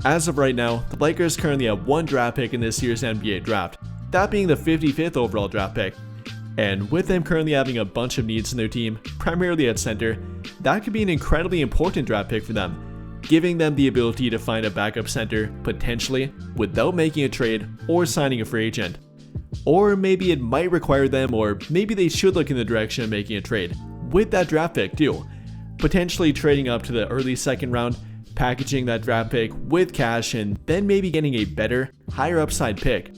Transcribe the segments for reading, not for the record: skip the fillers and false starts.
As of right now, the Lakers currently have one draft pick in this year's NBA draft, that being the 55th overall draft pick. And with them currently having a bunch of needs in their team, primarily at center, that could be an incredibly important draft pick for them, giving them the ability to find a backup center, potentially, without making a trade or signing a free agent. Or maybe it might require them, or maybe they should look in the direction of making a trade, with that draft pick too. Potentially trading up to the early second round, packaging that draft pick with cash, and then maybe getting a better, higher upside pick.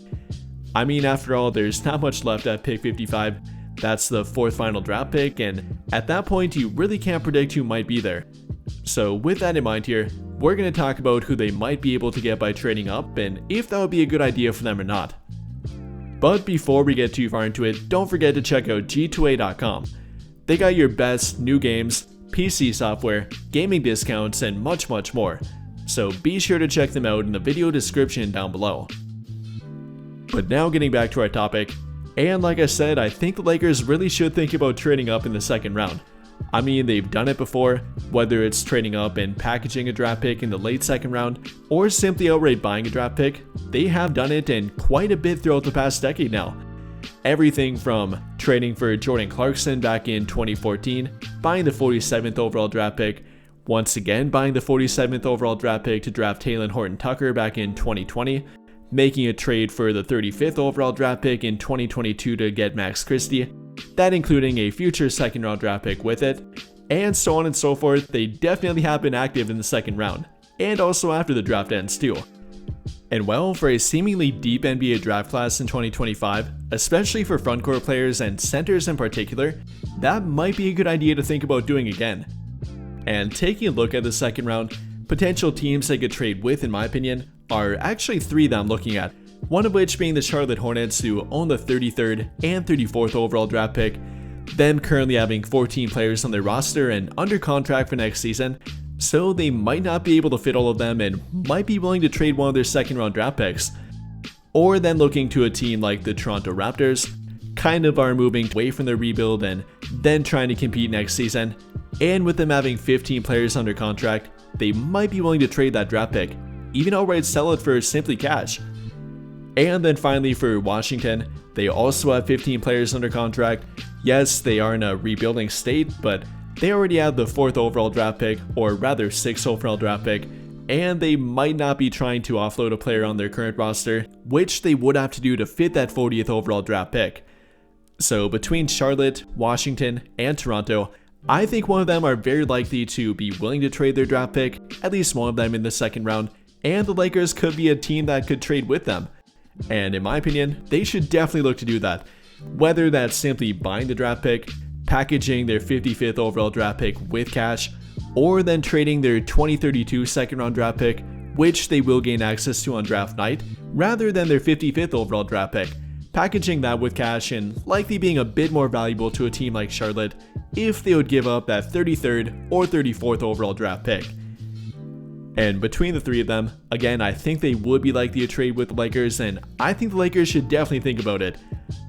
I mean, after all, there's not much left at pick 55. That's the fourth final draft pick, and at that point, you really can't predict who might be there. So with that in mind here, we're going to talk about who they might be able to get by trading up, and if that would be a good idea for them or not. But before we get too far into it, don't forget to check out g2a.com. They got your best new games, PC software, gaming discounts, and much more. So be sure to check them out in the video description down below. But now getting back to our topic, and like I said, I think the Lakers really should think about trading up in the second round. I mean, they've done it before, whether it's trading up and packaging a draft pick in the late second round, or simply outright buying a draft pick. They have done it, and quite a bit throughout the past decade now. Everything from trading for Jordan Clarkson back in 2014, buying the 47th overall draft pick, once again buying the 47th overall draft pick to draft Talen Horton-Tucker back in 2020, making a trade for the 35th overall draft pick in 2022 to get Max Christie, that including a future second round draft pick with it, and so on and so forth. They definitely have been active in the second round, and also after the draft ends too. And well, for a seemingly deep NBA draft class in 2025, especially for frontcourt players and centers in particular, that might be a good idea to think about doing again. And taking a look at the second round, potential teams they could trade with, in my opinion, are actually three that I'm looking at, one of which being the Charlotte Hornets, who own the 33rd and 34th overall draft pick, them currently having 14 players on their roster and under contract for next season, so they might not be able to fit all of them and might be willing to trade one of their second round draft picks. Or then looking to a team like the Toronto Raptors, kind of are moving away from their rebuild and then trying to compete next season, and with them having 15 players under contract, they might be willing to trade that draft pick, even outright sell it for simply cash. And then finally for Washington, they also have 15 players under contract. Yes, they are in a rebuilding state, but they already have the 4th overall draft pick, or rather 6th overall draft pick, and they might not be trying to offload a player on their current roster, which they would have to do to fit that 40th overall draft pick. So between Charlotte, Washington, and Toronto, I think one of them are very likely to be willing to trade their draft pick, at least one of them in the second round, and the Lakers could be a team that could trade with them. And in my opinion, they should definitely look to do that. Whether that's simply buying the draft pick, packaging their 55th overall draft pick with cash, or then trading their 2032 second round draft pick, which they will gain access to on draft night, rather than their 55th overall draft pick, packaging that with cash and likely being a bit more valuable to a team like Charlotte if they would give up that 33rd or 34th overall draft pick. And between the three of them, again, I think they would be likely to trade with the Lakers, and I think the Lakers should definitely think about it.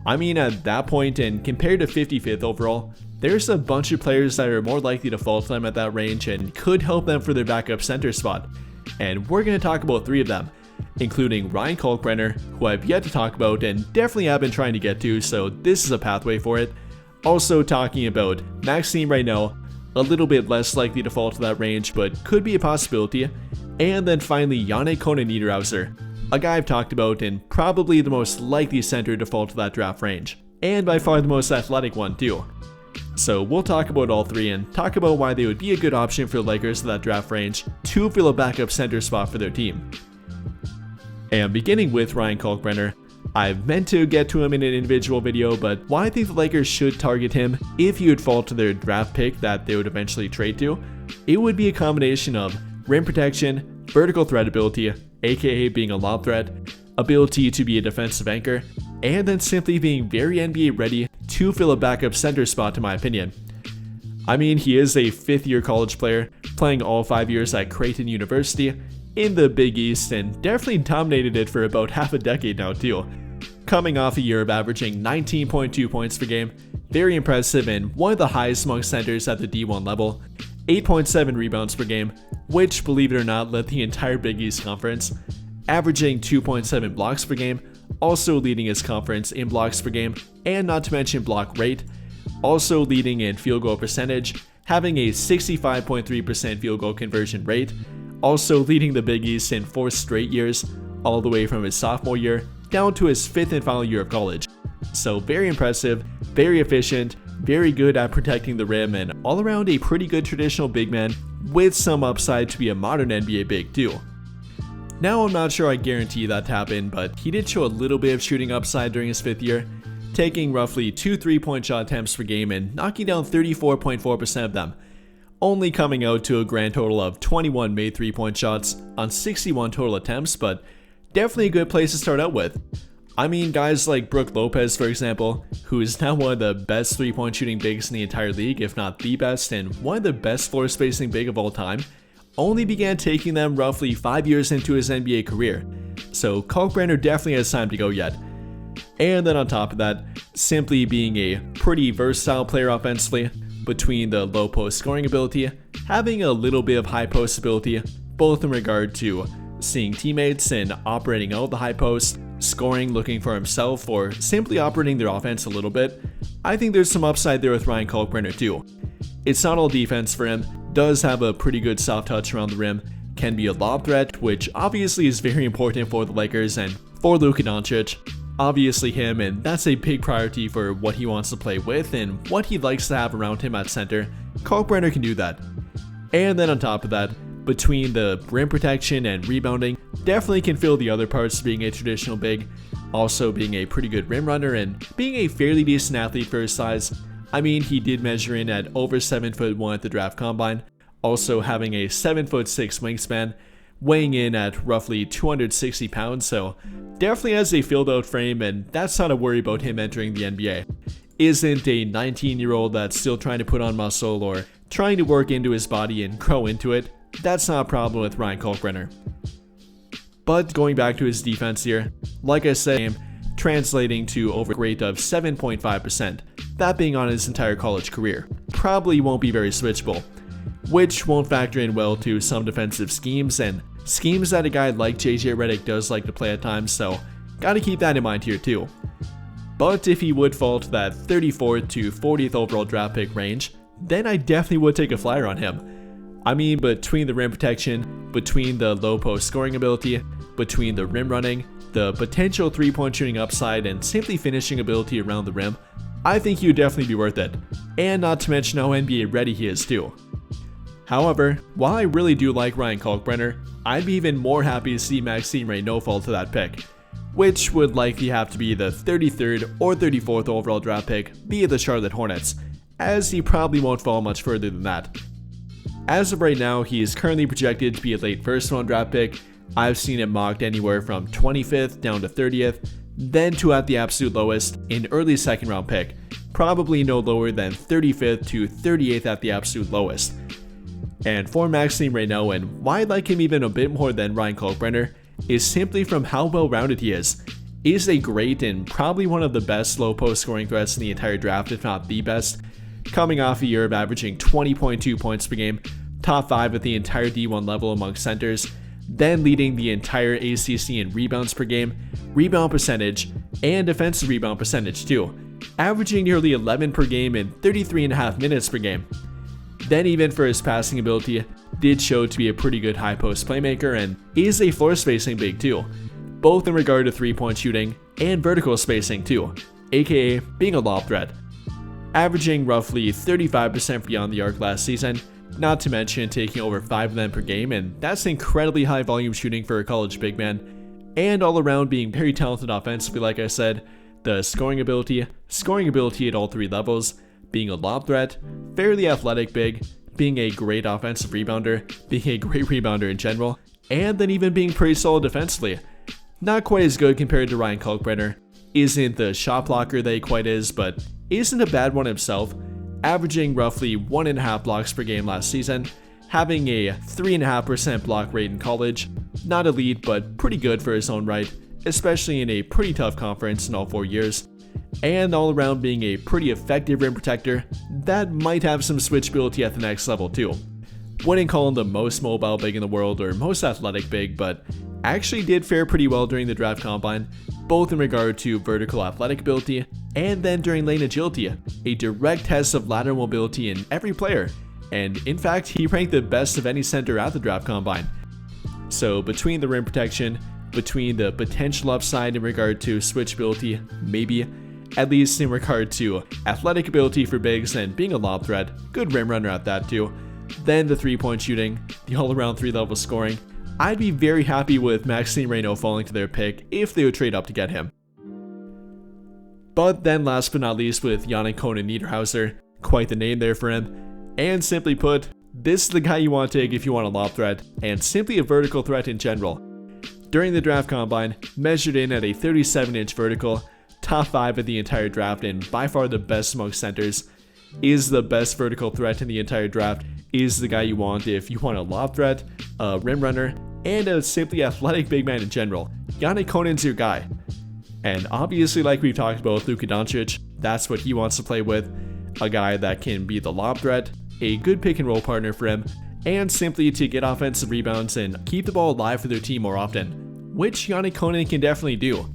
I mean, at that point, and compared to 55th overall, there's a bunch of players that are more likely to fall to them at that range and could help them for their backup center spot. And we're going to talk about three of them, including Ryan Kalkbrenner, who I've yet to talk about and definitely have been trying to get to, so this is a pathway for it. Also talking about Maxine Ray, a little bit less likely to fall to that range, but could be a possibility. And then finally, Yanni Conan, a guy I've talked about and probably the most likely center to fall to that draft range, and by far the most athletic one too. So we'll talk about all three and talk about why they would be a good option for the Lakers to that draft range to fill a backup center spot for their team. And beginning with Ryan Kalkbrenner, I've meant to get to him in an individual video, but why I think the Lakers should target him if he would fall to their draft pick that they would eventually trade to, it would be a combination of rim protection, vertical threat ability, aka being a lob threat, ability to be a defensive anchor, and then simply being very NBA ready to fill a backup center spot, in my opinion. I mean, he is a 5th-year college player, playing all 5 years at Creighton University in the Big East, and definitely dominated it for about half a decade now too. Coming off a year of averaging 19.2 points per game, very impressive and one of the highest among centers at the D1 level, 8.7 rebounds per game, which, believe it or not, led the entire Big East Conference, averaging 2.7 blocks per game, also leading his conference in blocks per game, and not to mention block rate, also leading in field goal percentage, having a 65.3% field goal conversion rate, also leading the Big East in 4 straight years, all the way from his sophomore year down to his 5th and final year of college. So very impressive, very efficient, very good at protecting the rim, and all around a pretty good traditional big man with some upside to be a modern NBA big too. Now I'm not sure I guarantee that to happen, but he did show a little bit of shooting upside during his 5th year, taking roughly 2 3-point shot attempts per game and knocking down 34.4% of them, only coming out to a grand total of 21 made 3-point shots on 61 total attempts, but definitely a good place to start out with. I mean, guys like Brook Lopez, for example, who is now one of the best 3-point shooting bigs in the entire league, if not the best, and one of the best floor spacing big of all time, only began taking them roughly 5 years into his NBA career. So Kalkbrenner definitely has time to go yet. And then on top of that, simply being a pretty versatile player offensively, between the low post scoring ability, having a little bit of high post ability, both in regard to seeing teammates and operating out the high post, scoring, looking for himself, or simply operating their offense a little bit. I think there's some upside there with Ryan Kalkbrenner too. It's not all defense for him, does have a pretty good soft touch around the rim, can be a lob threat, which obviously is very important for the Lakers and for Luka Doncic. Obviously him, and that's a big priority for what he wants to play with and what he likes to have around him at center. Kalkbrenner can do that. And then on top of that, between the rim protection and rebounding, definitely can fill the other parts of being a traditional big, also being a pretty good rim runner and being a fairly decent athlete for his size. I mean, he did measure in at over 7'1" at the draft combine, also having a 7'6" wingspan, weighing in at roughly 260 pounds, so definitely has a filled out frame, and that's not a worry about him entering the NBA. Isn't a 19-year-old that's still trying to put on muscle or trying to work into his body and grow into it. That's not a problem with Ryan Kalkbrenner. But going back to his defense here, like I said, translating to over a rate of 7.5%, that being on his entire college career. Probably won't be very switchable, which won't factor in well to some defensive schemes and schemes that a guy like JJ Redick does like to play at times, so gotta keep that in mind here too. But if he would fall to that 34th to 40th overall draft pick range, then I definitely would take a flyer on him. I mean, between the rim protection, between the low post scoring ability, between the rim running, the potential 3-point shooting upside, and simply finishing ability around the rim, I think he would definitely be worth it. And not to mention how NBA ready he is too. However, while I really do like Ryan Kalkbrenner, I'd be even more happy to see Maxine Ray no fall to that pick, which would likely have to be the 33rd or 34th overall draft pick via the Charlotte Hornets, as he probably won't fall much further than that. As of right now, he is currently projected to be a late first round draft pick. I've seen it mocked anywhere from 25th down to 30th, then to at the absolute lowest, an early second round pick, probably no lower than 35th to 38th at the absolute lowest. And for Maxine Ray, and why I like him even a bit more than Ryan Kalkbrenner, is simply from how well rounded he is. He is a great and probably one of the best low post scoring threats in the entire draft, if not the best, coming off a year of averaging 20.2 points per game, top 5 at the entire D1 level among centers, then leading the entire ACC in rebounds per game, rebound percentage, and defensive rebound percentage too, averaging nearly 11 per game and 33.5 minutes per game. Then even for his passing ability, did show to be a pretty good high post playmaker and is a floor spacing big too, both in regard to 3-point shooting and vertical spacing too, aka being a lob threat. Averaging roughly 35% beyond the arc last season, not to mention taking over 5 of them per game, and that's incredibly high volume shooting for a college big man, and all around being very talented offensively like I said, the scoring ability at all 3 levels, being a lob threat, fairly athletic big, being a great offensive rebounder, being a great rebounder in general, and then even being pretty solid defensively. Not quite as good compared to Ryan Kalkbrenner, isn't the shot blocker that he quite is, but isn't a bad one himself, averaging roughly 1.5 blocks per game last season, having a 3.5% block rate in college, not elite but pretty good for his own right, especially in a pretty tough conference in all 4 years, and all around being a pretty effective rim protector that might have some switchability at the next level too. Wouldn't call him the most mobile big in the world or most athletic big, but actually did fare pretty well during the draft combine, both in regard to vertical athletic ability and then during lane agility, a direct test of lateral mobility in every player, and in fact he ranked the best of any center at the draft combine. So between the rim protection, between the potential upside in regard to switchability, maybe, at least in regard to athletic ability for bigs and being a lob threat, good rim runner at that too, then the 3-point shooting, the all-around 3-level scoring, I'd be very happy with Maxine Ray falling to their pick if they would trade up to get him. But then last but not least with Yanni Conan, quite the name there for him, and simply put, this is the guy you want to take if you want a lob threat, and simply a vertical threat in general. During the draft combine, measured in at a 37-inch vertical, top 5 of the entire draft and by far the best among centers, is the best vertical threat in the entire draft, is the guy you want if you want a lob threat, a rim runner, and a simply athletic big man in general. Yanni Conan's your guy. And obviously, like we've talked about with Luka Doncic, that's what he wants to play with, a guy that can be the lob threat, a good pick and roll partner for him, and simply to get offensive rebounds and keep the ball alive for their team more often, which Yanni Conan can definitely do.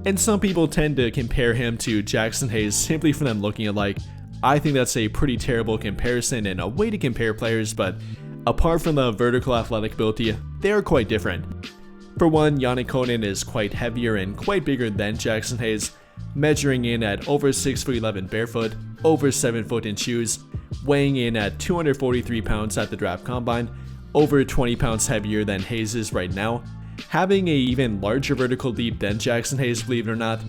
And some people tend to compare him to Jackson Hayes simply for them looking alike. I think that's a pretty terrible comparison and a way to compare players, but apart from the vertical athletic ability, they are quite different. For one, Yanni Conan is quite heavier and quite bigger than Jackson Hayes, measuring in at over 6'11" barefoot, over 7 foot in shoes, weighing in at 243 pounds at the draft combine, over 20 pounds heavier than Hayes is right now, having a even larger vertical leap than Jackson Hayes, believe it or not,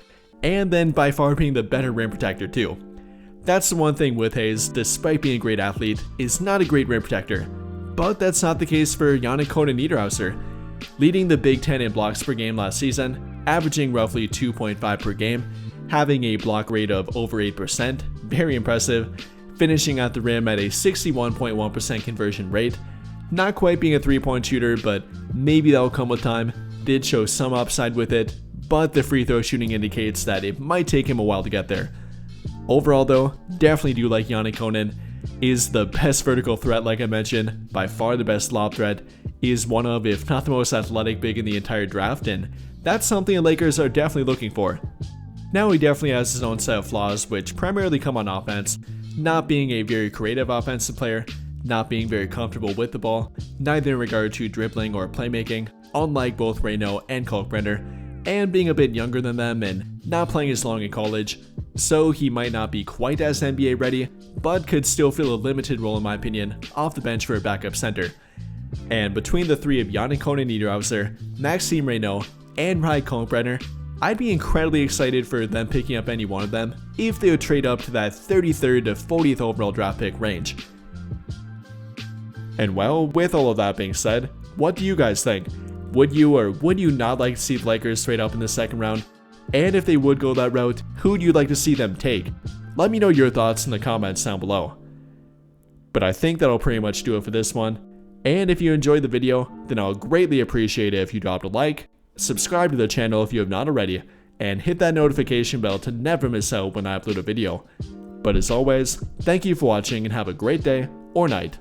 and then by far being the better rim protector too. That's the one thing with Hayes, despite being a great athlete, is not a great rim protector. But that's not the case for Yanni Conan, leading the Big Ten in blocks per game last season, averaging roughly 2.5 per game, having a block rate of over 8%, very impressive, finishing at the rim at a 61.1% conversion rate, not quite being a 3-point shooter, but maybe that'll come with time, did show some upside with it, but the free throw shooting indicates that it might take him a while to get there. Overall though, definitely do like Yanni Conan, is the best vertical threat like I mentioned, by far the best lob threat, is one of, if not the most athletic big in the entire draft, and that's something the Lakers are definitely looking for. Now he definitely has his own set of flaws, which primarily come on offense, not being a very creative offensive player, not being very comfortable with the ball, neither in regard to dribbling or playmaking, unlike both Reyno and Kalkbrenner, and being a bit younger than them and not playing as long in college, so he might not be quite as NBA ready, but could still fill a limited role in my opinion, off the bench for a backup center. And between the three of Yanni Conan, Maxine Ray, and Ryan Kalkbrenner, I'd be incredibly excited for them picking up any one of them if they would trade up to that 33rd to 40th overall draft pick range. And well, with all of that being said, what do you guys think? Would you or would you not like to see the Lakers trade up in the second round? And if they would go that route, who would you like to see them take? Let me know your thoughts in the comments down below. But I think that'll pretty much do it for this one. And if you enjoyed the video, then I'll greatly appreciate it if you dropped a like, subscribe to the channel if you have not already, and hit that notification bell to never miss out when I upload a video. But as always, thank you for watching and have a great day or night.